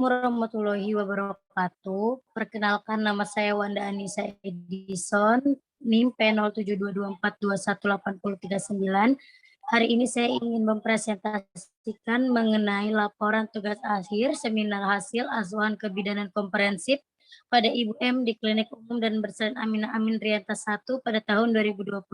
Warahmatullahi wabarakatuh. Perkenalkan nama saya Wanda Anissa Edison, NIM P0722421839. Hari ini saya ingin mempresentasikan mengenai laporan tugas akhir seminar hasil asuhan kebidanan komprehensif pada Ibu M di Klinik Umum dan Bersalin Aminah Amin Rianta 1 pada tahun 2021.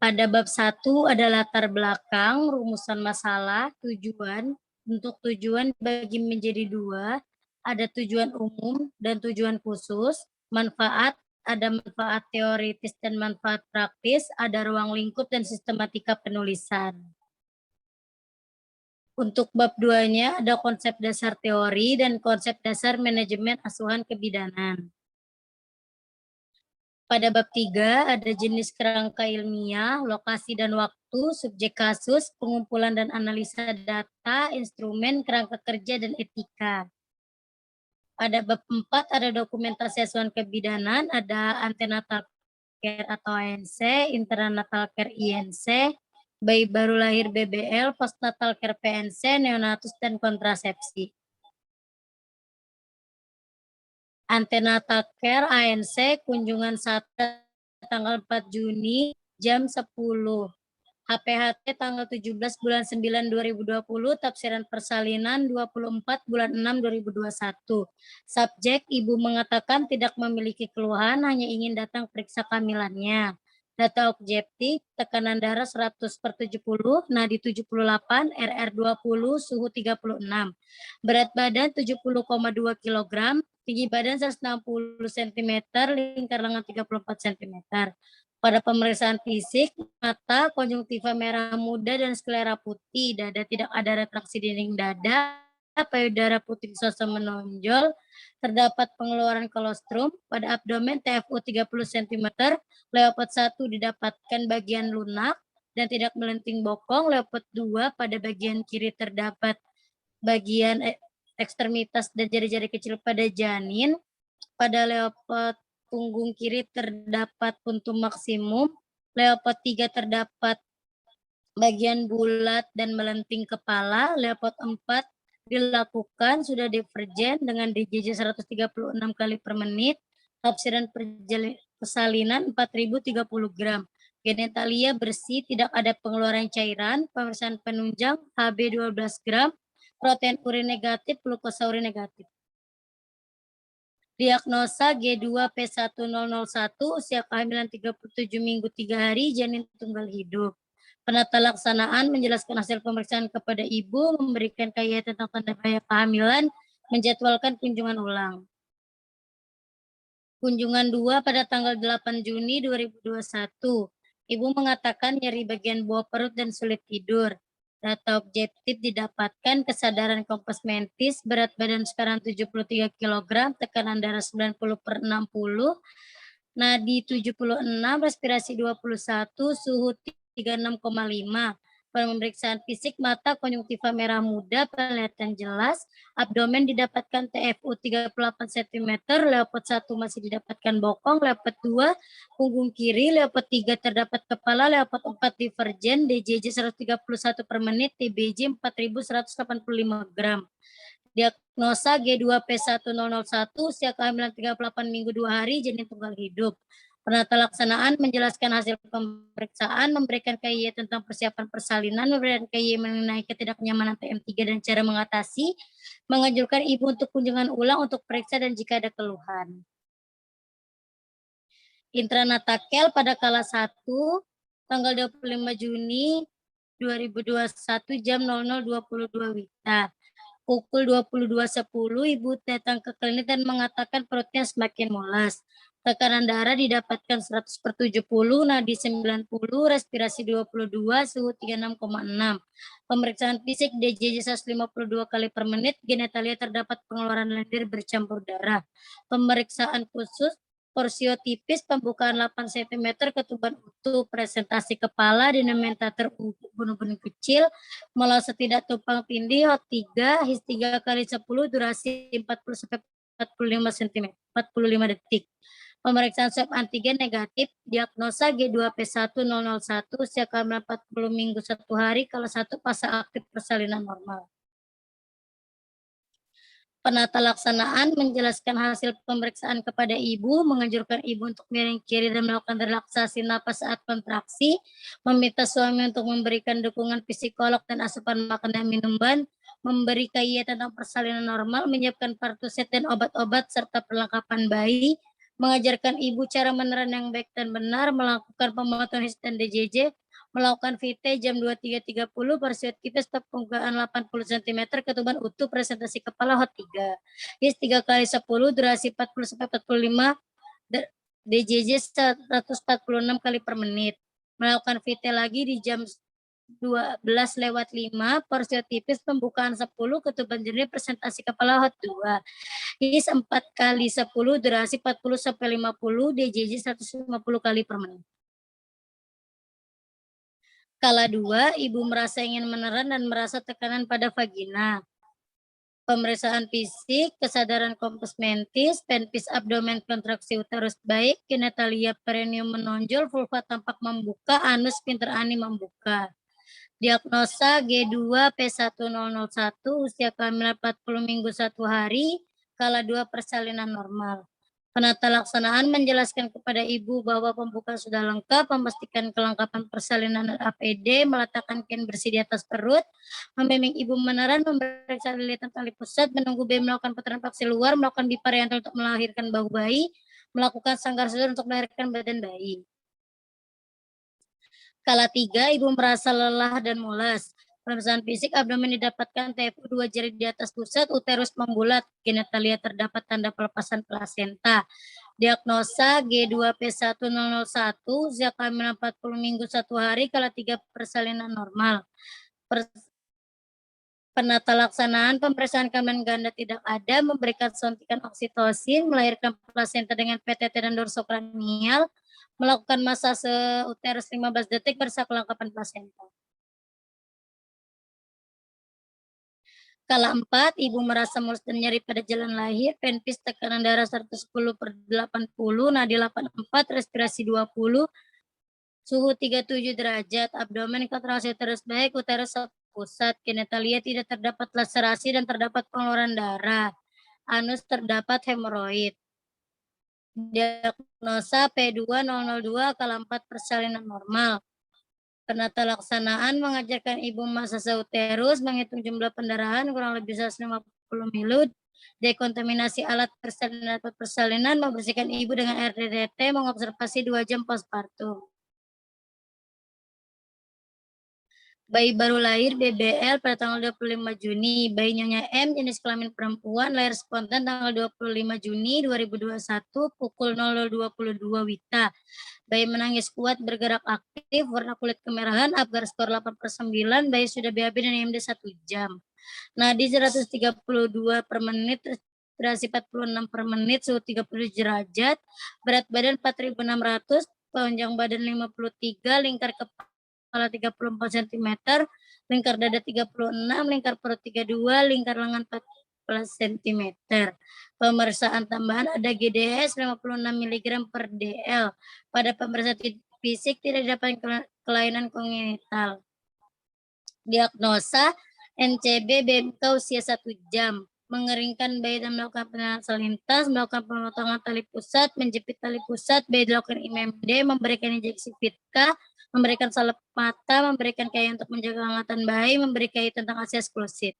Pada bab 1 ada latar belakang, rumusan masalah, tujuan. Untuk tujuan dibagi menjadi 2, ada tujuan umum dan tujuan khusus. Manfaat, ada manfaat teoritis dan manfaat praktis, ada ruang lingkup dan sistematika penulisan. Untuk bab 2-nya ada konsep dasar teori dan konsep dasar manajemen asuhan kebidanan. Pada bab 3 ada jenis kerangka ilmiah, lokasi dan waktu, subjek kasus, pengumpulan dan analisa data, instrumen, kerangka kerja, dan etika. Pada bab 4 ada dokumentasi asuhan kebidanan, ada antenatal care atau ANC, internanatal care INC, bayi baru lahir BBL, postnatal care PNC, neonatus, dan kontrasepsi. Antenatal care ANC kunjungan 1 tanggal 4 Juni jam 10. HPHT tanggal 17 bulan 9 2020, tafsiran persalinan 24 bulan 6 2021. Subjek, ibu mengatakan tidak memiliki keluhan, hanya ingin datang periksa kehamilannya. Data objektif, tekanan darah 100/70, nadi 78, RR 20, suhu 36. Berat badan 70,2 kg, tinggi badan 160 cm, lingkar lengan 34 cm. Pada pemeriksaan fisik, mata, konjungtiva merah muda dan sklera putih, dada tidak ada retraksi dinding dada, payudara putih sosok menonjol, terdapat pengeluaran kolostrum, pada abdomen TFU 30 cm, leopard 1 didapatkan bagian lunak dan tidak melenting bokong, leopard 2 pada bagian kiri terdapat bagian ekstremitas dan jari-jari kecil pada janin, pada leopard punggung kiri terdapat puntum maksimum, leopard 3 terdapat bagian bulat dan melenting kepala, leopard 4 dilakukan sudah divergen dengan DJJ 136 kali per menit, tafsiran persalinan 4030 gram, genitalia bersih, tidak ada pengeluaran cairan, pemeriksaan penunjang HB 12 gram, protein urin negatif, glukosa urin negatif. Diagnosa G2P1001, usia kehamilan 37 minggu 3 hari, janin tunggal hidup. Penata laksanaan menjelaskan hasil pemeriksaan kepada ibu, memberikan KIA tentang tanda bahaya kehamilan, menjadwalkan kunjungan ulang. Kunjungan 2 pada tanggal 8 Juni 2021. Ibu mengatakan nyeri bagian bawah perut dan sulit tidur. Data objektif didapatkan kesadaran kompos mentis, berat badan sekarang 73 kg, tekanan darah 90/60, nadi 76, respirasi 21, suhu 36,5. Pada pemeriksaan fisik, mata konjungtiva merah muda, penglihatan jelas, abdomen didapatkan TFU 38 cm, leopard 1 masih didapatkan bokong, leopard 2 punggung kiri, leopard 3 terdapat kepala, leopard 4 divergen, DJJ 131 per menit, TBJ 4185 gram. Diagnosa G2P1001, usia kehamilan 38 minggu 2 hari, janin tunggal hidup. Penata laksanaan menjelaskan hasil pemeriksaan, memberikan KIA tentang persiapan persalinan, memberikan KIA mengenai ketidaknyamanan TM3 dan cara mengatasi, menganjurkan ibu untuk kunjungan ulang untuk periksa dan jika ada keluhan. Intranatakel pada kala 1, tanggal 25 Juni 2021 jam 00.22 WITA. Pukul 22.10, ibu datang ke klinik dan mengatakan perutnya semakin mulas. Tekanan darah didapatkan 100/70, nadi 90, respirasi 22, suhu 36,6. Pemeriksaan fisik DJJ 152 kali per menit, genitalia terdapat pengeluaran lendir bercampur darah. Pemeriksaan khusus porsiotipis, pembukaan 8 cm, ketuban utuh, presentasi kepala, denominator bunuh-bunuh kecil, melasa tidak tumpang tindih, HOT3, HIS 3 kali 10, durasi 40-45 cm, 45 detik. Pemeriksaan swab antigen negatif, diagnosa G2P1001, usia kehamilan 40 minggu 1 hari, kalau 1 fase aktif persalinan normal. Penata laksanaan menjelaskan hasil pemeriksaan kepada ibu, menganjurkan ibu untuk miring kiri dan melakukan relaksasi napas saat kontraksi, meminta suami untuk memberikan dukungan psikolog dan asupan makan dan minuman, memberi KY tentang persalinan normal, menyiapkan partuset dan obat-obat serta perlengkapan bayi, mengajarkan ibu cara meneran yang baik dan benar, melakukan pemotongan his dan DJJ, melakukan VT jam 23.30, persiat kita stop pembukaan 80 cm, ketuban utuh, presentasi kepala hot 3. His 3 kali 10, durasi 40-45, DJJ 146 kali per menit. Melakukan VT lagi di jam 12:05, porsi tipis pembukaan 10, ketuban jernih, presentasi kepala hot 2. His 4 kali 10, durasi 40-50, DJJ 150 kali per menit. Kala 2, ibu merasa ingin meneran dan merasa tekanan pada vagina. Pemeriksaan fisik, kesadaran kompos mentis, penpis abdomen kontraksi uterus baik, genitalia perineum menonjol, vulva tampak membuka, anus pinter ani membuka. Diagnosa G2 P1001, usia kehamilan 40 minggu 1 hari, kala 2 persalinan normal. Penata laksanaan menjelaskan kepada ibu bahwa pembukaan sudah lengkap, memastikan kelengkapan persalinan dan APD, meletakkan kain bersih di atas perut, membimbing ibu meneran, memeriksa lilitan tali pusat, menunggu bayi melakukan putaran paksi luar, melakukan bipariantal untuk melahirkan bahu bayi, melakukan sanggar susur untuk melahirkan badan bayi. Kala 3, ibu merasa lelah dan mulas. Pemeriksaan fisik abdomen didapatkan TFU 2 jari di atas pusat, uterus membulat, genitalia terdapat tanda pelepasan plasenta. Diagnosa G2P1001, usia kehamilan 40 minggu 1 hari, kala 3 persalinan normal. Penata laksanaan pemeriksaan kandungan ganda tidak ada, memberikan suntikan oksitosin, melahirkan plasenta dengan PTT dan dorsokranial, melakukan masase uterus 15 detik bersama kelengkapan plasenta. Kala 4, ibu merasa mulus dan nyeri pada jalan lahir, penpis tekanan darah 110/80, nadi 84, respirasi 20, suhu 37 derajat, abdomen kontraksi uterus baik, uterus pusat, genitalia tidak terdapat laserasi dan terdapat pengeluaran darah, anus terdapat hemoroid. Diagnosa P2002, kala 4 persalinan normal. Penata laksanaan mengajarkan ibu masase uterus, menghitung jumlah pendarahan kurang lebih 150 ml, dekontaminasi alat persalinan, membersihkan ibu dengan air DDT, mengobservasi 2 jam postpartum. Bayi baru lahir BBL pada tanggal 25 Juni, bayi Nyonya M jenis kelamin perempuan, lahir spontan tanggal 25 Juni 2021 pukul 00.22 WITA. Bayi menangis kuat, bergerak aktif, warna kulit kemerahan, Apgar skor 8/9, bayi sudah BAB dan IMD 1 jam. Nadi 132 per menit, respirasi 46 per menit, suhu 30 derajat, berat badan 4.600, panjang badan 53, lingkar kepala 34 cm, lingkar dada 36, lingkar perut 32, lingkar lengan 14 cm. Pemeriksaan tambahan ada GDS 56 mg per DL. Pada pemeriksaan fisik tidak dapat kelainan kongenital. Diagnosa NCB BMK usia 1 jam. Mengeringkan bayi dan melakukan penerangan selintas, melakukan pemotongan tali pusat, menjepit tali pusat, bayi dilakukan IMD, memberikan injeksi Vitka, memberikan salep mata, memberikan KY untuk menjaga kehangatan bayi, memberi KY tentang ASI eksklusif.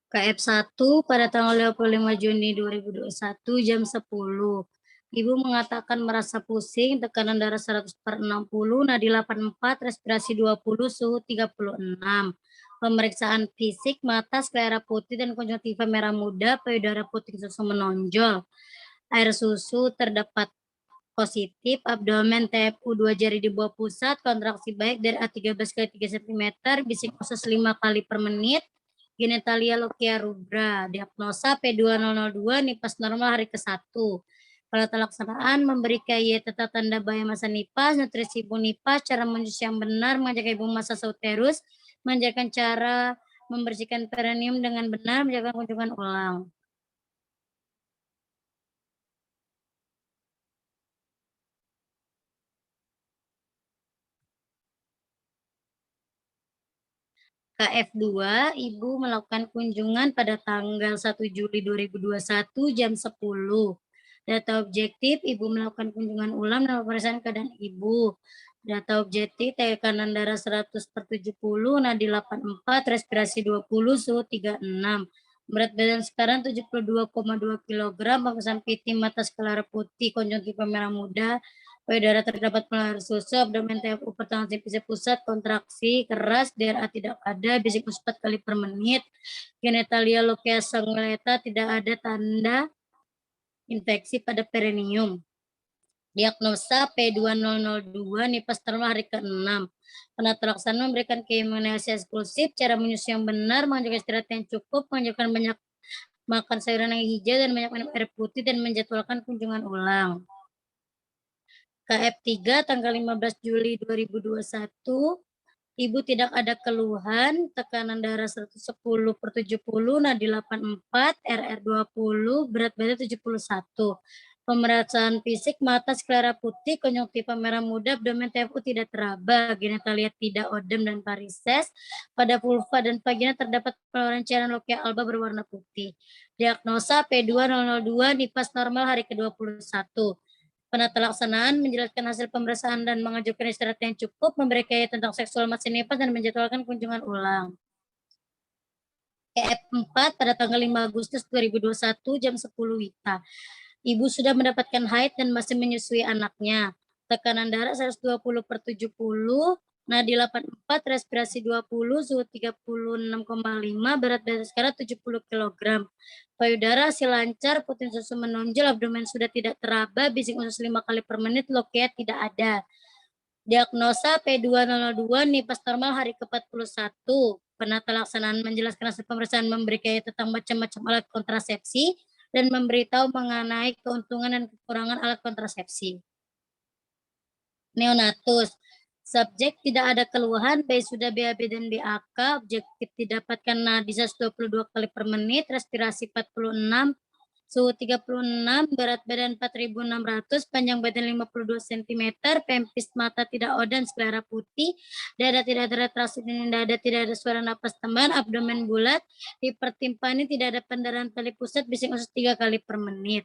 KF1 pada tanggal 25 Juni 2021 jam 10. Ibu mengatakan merasa pusing, tekanan darah 100/60, nadi 84, respirasi 20, suhu 36. Pemeriksaan fisik mata, sklera putih dan konjungtiva merah muda, payudara putih susu menonjol. Air susu terdapat positif, abdomen TFU 2 jari di bawah pusat, kontraksi baik dari A13 kali 3 cm, bising usus 5 kali per menit, genitalia lokia rubra, diagnosa P2002, nipas normal hari ke-1. Penata laksanaan memberi KY tata tanda bahaya masa nipas, nutrisi ibu nipas, cara menjus yang benar, mengajak ibu masa uterus, mengajarkan cara membersihkan perineum dengan benar, menjaga kunjungan ulang. KF2, Ibu melakukan kunjungan pada tanggal 1 Juli 2021 jam 10. Data objektif, Ibu melakukan kunjungan ulang dan pemeriksaan keadaan Ibu. Data objektif, tekanan darah 100/70, nadi 84, respirasi 20, suhu 36. Berat badan sekarang 72,2 kg, pemeriksaan PT mata skler putih, konjungtiva merah muda, payudara terdapat penularan susu, abdomen TFU pertengahan simpisi pusat, kontraksi keras, DRA tidak ada, bisik 4 kali per menit, genitalia lokia sanguineta, tidak ada tanda infeksi pada perineum. Diagnosa P2002, nifas termal hari ke-6. Penata laksana memberikan keimunisasi eksklusif, cara menyusui yang benar, menjaga istirahat yang cukup, mengajarkan banyak makan sayuran yang hijau dan banyak minum air putih, dan menjadwalkan kunjungan ulang. KF3 tanggal 15 Juli 2021, Ibu tidak ada keluhan, tekanan darah 110/70, nadi 84, RR 20, berat badan 71. Pemeriksaan fisik, mata sklera putih, konjungtiva merah muda, abdomen TFU tidak teraba, genitalia tidak odem dan varises. Pada vulva dan vagina terdapat peluruan cairan lokia alba berwarna putih. Diagnosa P2002, nifas normal hari ke-21. Penata laksanaan menjelaskan hasil pemeriksaan dan mengajukan istirahat yang cukup, memberi gaya tentang seksual masih nifas dan menjadwalkan kunjungan ulang. KF4 pada tanggal 5 Agustus 2021 jam 10 WITA. Ibu sudah mendapatkan haid dan masih menyusui anaknya. Tekanan darah 120/70, nadi 84, respirasi 20, suhu 36,5, berat badan sekarang 70 kg. Payudara hasil lancar, puting susu menonjol, abdomen sudah tidak teraba, bising usus 5 kali per menit, lokia tidak ada. Diagnosa P2002, nifas normal hari ke-41. Penata laksanaan menjelaskan hasil pemeriksaan, memberi gaya tentang macam-macam alat kontrasepsi, dan memberitahu mengenai keuntungan dan kekurangan alat kontrasepsi. Neonatus, subjek tidak ada keluhan, bayi sudah BAB dan BAK, objektif didapatkan nadi 122 kali per menit, respirasi 46, suhu 36, berat badan 4.600, panjang badan 52 cm, pempis mata tidak odan, sklera putih, dada tidak ada retraksi dinding dada, tidak ada suara napas teman, abdomen bulat, hipertimpani, tidak ada pendarahan tali pusat, bising usus 3 kali per menit.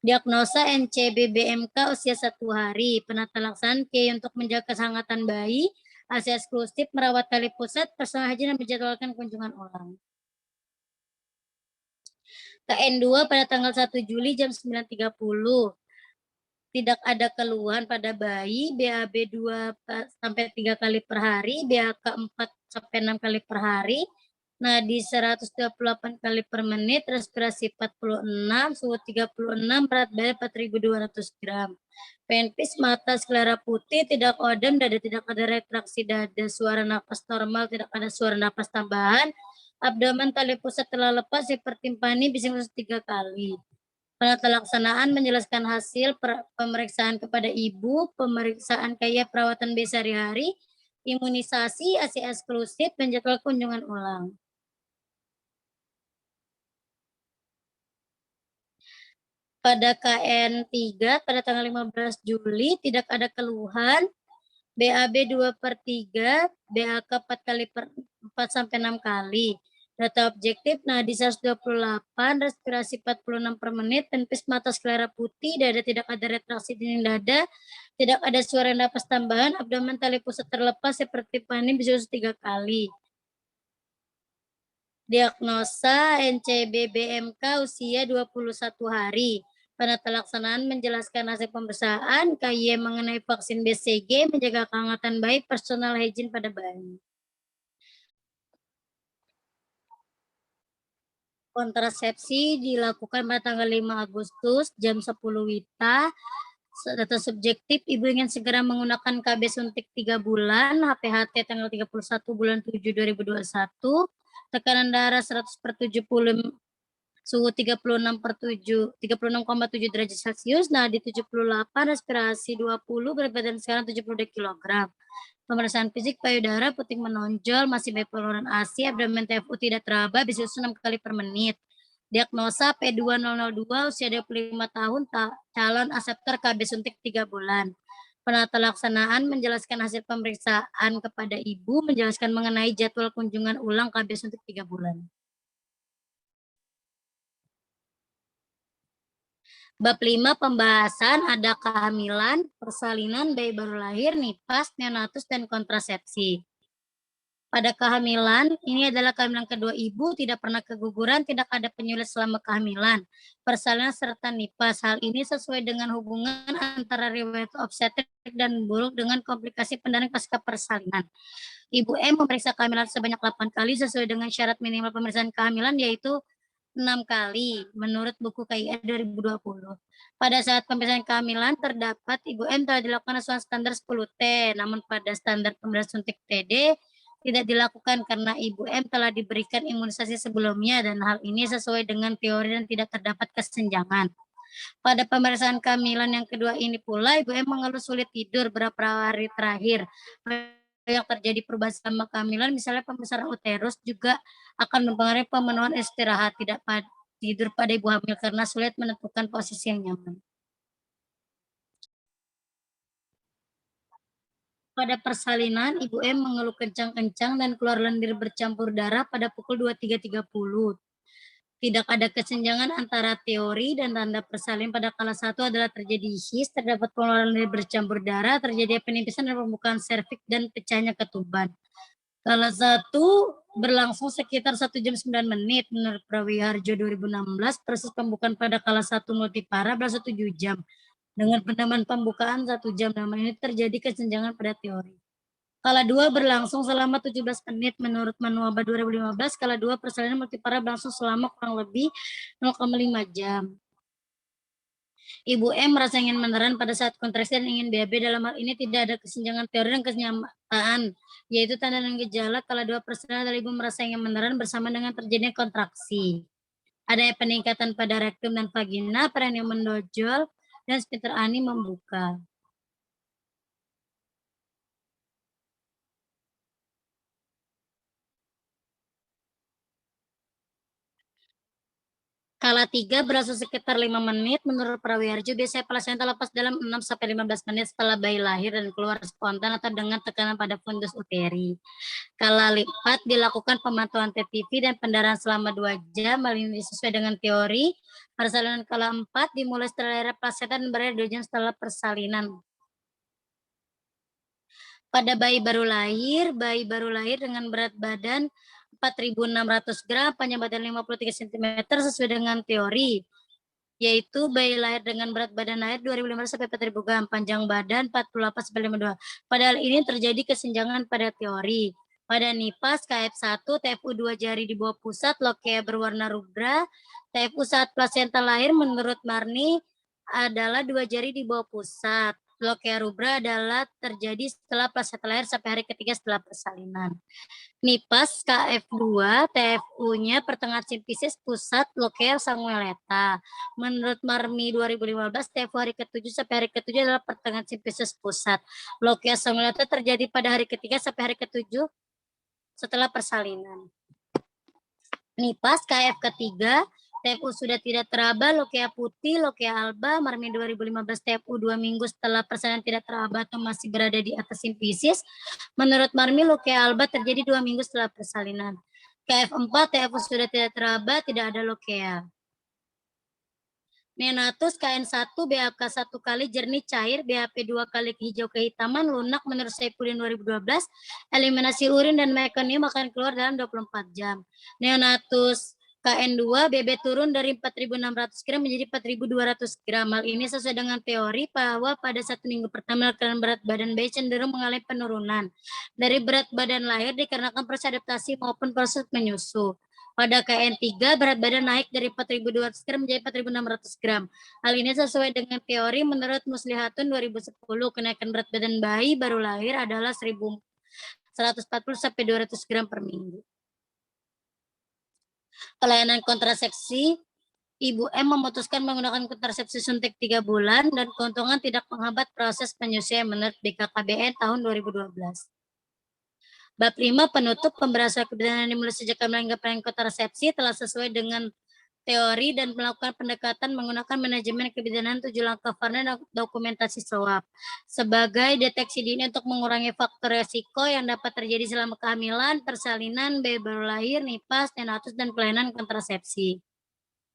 Diagnosa NCB-BMK usia 1 hari, penata laksanaan K untuk menjaga kehangatan bayi, ASI eksklusif, merawat tali pusat, personal haji dan menjadwalkan kunjungan ulang. KN2 pada tanggal 1 Juli jam 9.30. Tidak ada keluhan pada bayi, BAB 2 sampai 3 kali per hari, BAK 4 sampai 6 kali per hari, nadi 128 kali per menit, respirasi 46, suhu 36, berat badan 4.200 gram. Penpis mata sklera putih, tidak odem, dada tidak ada retraksi dada, suara napas normal, tidak ada suara napas tambahan, abdomen tali pusat telah lepas, hipertimpani, bising usus 3 kali. Penata laksanaan menjelaskan hasil pemeriksaan kepada ibu, pemeriksaan kaya perawatan bayi sehari-hari, imunisasi, ASI eksklusif, menjadwal kunjungan ulang. Pada KN3 pada tanggal 15 Juli tidak ada keluhan, BAB 2/3, BAK 4 kali per 4 sampai 6 kali. Data objektif nadi 128, respirasi 46 per menit, penpis mata sklera putih, dada tidak ada retraksi dinding dada, tidak ada suara napas tambahan, abdomen tali pusat terlepas seperti panin, bisa 3 kali. Diagnosa NCB-BMK usia 21 hari. Penata laksanaan menjelaskan hasil pemeriksaan, KY mengenai vaksin BCG, menjaga kehangatan bayi, personal hygiene pada bayi. Kontrasepsi dilakukan pada tanggal 5 Agustus jam 10 WITA. Data subjektif, ibu ingin segera menggunakan KB suntik 3 bulan, HPHT tanggal 31 bulan 7 2021, tekanan darah 100/70, suhu 36,7 derajat Celcius, nadi 78, respirasi 20, berat badan sekarang 72 kg. Pemeriksaan fisik, payudara puting menonjol, masih baik peluruan ASI, abdomen TFU tidak teraba, bisa 6 kali per menit. Diagnosa P2002, usia 25 tahun, calon aseptor KB suntik 3 bulan. Penata laksanaan menjelaskan hasil pemeriksaan kepada ibu, menjelaskan mengenai jadwal kunjungan ulang KBS untuk 3 bulan. Bab 5 pembahasan ada kehamilan, persalinan, bayi baru lahir, nipas, neonatus, dan kontrasepsi. Pada kehamilan, ini adalah kehamilan kedua ibu, tidak pernah keguguran, tidak ada penyulit selama kehamilan, persalinan serta nipas. Hal ini sesuai dengan hubungan antara riwayat obstetrik dan buruk dengan komplikasi pendarahan pasca persalinan. Ibu M memeriksa kehamilan sebanyak 8 kali sesuai dengan syarat minimal pemeriksaan kehamilan yaitu 6 kali menurut buku KIA 2020. Pada saat pemeriksaan kehamilan terdapat Ibu M telah dilakukan asuhan standar 10T, namun pada standar pemberian suntik TD tidak dilakukan karena Ibu M telah diberikan imunisasi sebelumnya dan hal ini sesuai dengan teori dan tidak terdapat kesenjangan. Pada pemeriksaan kehamilan yang kedua ini pula, Ibu M mengeluh sulit tidur beberapa hari terakhir. Yang terjadi perubahan selama kehamilan, misalnya pembesaran uterus juga akan mempengaruhi pemenuhan istirahat, tidak tidur pada ibu hamil karena sulit menentukan posisi yang nyaman. Pada persalinan, Ibu M mengeluh kencang-kencang dan keluar lendir bercampur darah pada pukul 23.30. Tidak ada kesenjangan antara teori dan tanda persalinan. Pada kala 1 adalah terjadi his, terdapat pengeluaran lendir bercampur darah, terjadi penimpisan dan pembukaan serviks dan pecahnya ketuban. Kala 1 berlangsung sekitar 1 jam 9 menit menurut Prawiharjo 2016, proses pembukaan pada kala 1 multipara berlangsung 7 jam. Dengan penambahan pembukaan 1 jam, namun ini terjadi kesenjangan pada teori. Kala 2 berlangsung selama 17 menit menurut Manuaba 2015, kala 2 persalinan multipara berlangsung selama kurang lebih 0,5 jam. Ibu M merasa ingin meneran pada saat kontraksi dan ingin BAB. Dalam hal ini tidak ada kesenjangan teori dan kenyataan, yaitu tanda dan gejala. Kala 2 persalinan adalah ibu merasa ingin meneran bersama dengan terjadinya kontraksi. Ada peningkatan pada rektum dan vagina, perineum mendojol, dan sphincter ani membuka. Kala 3 berlangsung sekitar 5 menit menurut Prawiharjo. Biasanya plasenta lepas dalam 6-15 menit setelah bayi lahir dan keluar spontan atau dengan tekanan pada fundus uteri. Kala 4 dilakukan pemantauan TTV dan pendarahan selama 2 jam. Hal ini sesuai dengan teori. Persalinan kala 4 dimulai setelah lahir plasenta dan berakhir 2 jam setelah persalinan. Pada bayi baru lahir dengan berat badan 4.600 gram, panjang badan 53 cm sesuai dengan teori, yaitu bayi lahir dengan berat badan lahir 2.500 sampai 4.000 gram, panjang badan 48 sampai 52. Padahal ini terjadi kesenjangan pada teori. Pada nipas KF1, TFU 2 jari di bawah pusat, lokea berwarna rubra. TFU saat plasenta lahir menurut Marni adalah 2 jari di bawah pusat. Lokea rubra adalah terjadi setelah plasenta lahir sampai hari ketiga setelah persalinan. Nipas KF2, TFU-nya pertengahan simfisis pusat, lokea sanguineta. Menurut Marmi 2015, TFU hari ke-7 sampai hari ke-7 adalah pertengahan simfisis pusat. Lokea sanguineta terjadi pada hari ketiga sampai hari ke-7 setelah persalinan. Nipas KF ketiga, TFU sudah tidak teraba, lokea putih, lokea alba, Marmi 2015, TFU 2 minggu setelah persalinan tidak teraba atau masih berada di atas simfisis. Menurut Marmi, lokea alba terjadi 2 minggu setelah persalinan. KF4, TFU sudah tidak teraba, tidak ada lokea. Neonatus KN1, BAK 1 kali jernih cair, BAP 2 kali hijau kehitaman, lunak menurut Saipudin 2012, eliminasi urin dan mekonium akan keluar dalam 24 jam. Neonatus KN2, BB turun dari 4.600 gram menjadi 4.200 gram. Hal ini sesuai dengan teori bahwa pada 1 minggu pertama berat badan bayi cenderung mengalami penurunan dari berat badan lahir dikarenakan proses adaptasi maupun proses menyusu. Pada KN3, berat badan naik dari 4.200 gram menjadi 4.600 gram. Hal ini sesuai dengan teori menurut Muslihatun 2010. Kenaikan berat badan bayi baru lahir adalah 1.140 sampai 200 gram per minggu. Pelayanan kontrasepsi, Ibu M memutuskan menggunakan kontrasepsi suntik 3 bulan dan keuntungan tidak menghambat proses penyusuan menurut BKKBN tahun 2012. Bab 5 penutup pembahasan kebidanan dimulai sejak kehamilan hingga pelayanan kontrasepsi telah sesuai dengan teori dan melakukan pendekatan menggunakan manajemen kebidanan 7 langkah Farna dan dokumentasi SWOT. Sebagai deteksi dini untuk mengurangi faktor resiko yang dapat terjadi selama kehamilan, persalinan, bayi baru lahir, nifas, neonatus, dan pelayanan kontrasepsi.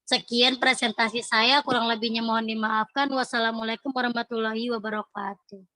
Sekian presentasi saya, kurang lebihnya mohon dimaafkan. Wassalamualaikum warahmatullahi wabarakatuh.